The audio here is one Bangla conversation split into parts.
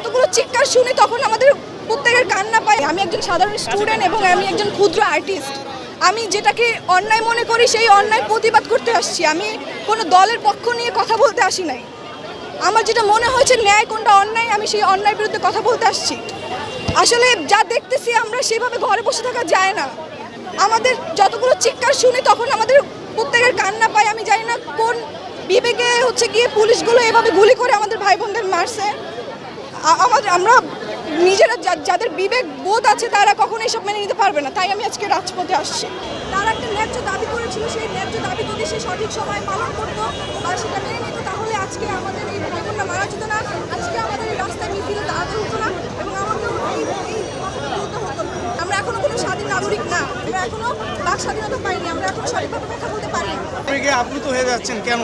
যতগুলো চিৎকার শুনি তখন আমাদের প্রত্যেকের কান্না পাই। আমি একজন সাধারণ স্টুডেন্ট এবং আমি একজন ক্ষুদ্র আর্টিস্ট। আমি যেটাকে অন্যায় মনে করি সেই অন্যায় প্রতিবাদ করতে আসছি। আমি কোনো দলের পক্ষ নিয়ে কথা বলতে আসি নাই। আমার যেটা মনে হয়েছে ন্যায় কোনটা অন্যায়, আমি সেই অন্যায়ের বিরুদ্ধে কথা বলতে আসছি। আসলে যা দেখতেছি আমরা সেভাবে ঘরে বসে থাকা যায় না। আমাদের যতগুলো চিৎকার শুনি তখন আমাদের প্রত্যেকের কান্না পায়। আমি জানি না কোন বিবেকে গিয়ে পুলিশগুলো এভাবে গুলি করে আমাদের ভাই বোনদের মারছে। আমরা নিজেরা যাদের বিবেক বোধ আছে তারা কখনো এসব মেনে নিতে পারবে না। তাই আমি আজকে রাজপথে আসছি। তারা একটা ন্যায্য দাবি করেছিল, সেই ন্যায্য দাবি যদি সে সঠিক সময় পালন করতো বা সেটা মেনে নিত তাহলে আজকে আমাদের এই ভাই বোনরা মারা যেত না, আজকে আমাদের এই রাস্তায় মিছিলে দাঁড়াতে হতো না এবং আমাদের এই কথাটা বলতে হতো না। আমরা এখনো কোনো স্বাধীন নাগরিক না, আমরা এখনো বাক স্বাধীনতা পাইনি, আমরা এখনো সঠিকভাবে কথা বলতে পারি না। আপনি কি আপ্লুত হয়ে যাচ্ছেন কেন?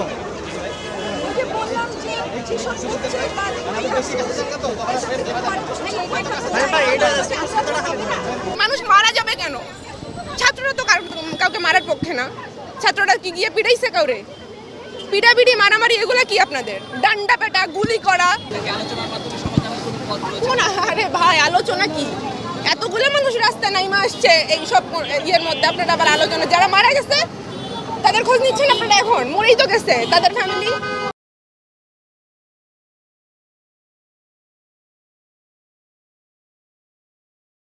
মানুষ মারা যাবে কেন? ছাত্ররা তো কাউকে মারার পক্ষে না। ছাত্ররা কি গিয়ে পিটাইছে কাউরে? পিটাপিটি মারামারি এগুলা কি আপনাদের? ডান্ডা পেটা গুলি করা কোন? আরে ভাই আলোচনা কি? এতগুলো মানুষ রাস্তায় নাইমা আসছে এইসব ইয়ের মধ্যে আপনারা আবার আলোচনা। যারা মারা গেছে তাদের খোঁজ নিচ্ছেন আপনারা? এখন মরেই তো গেছে তাদের ফ্যামিলি।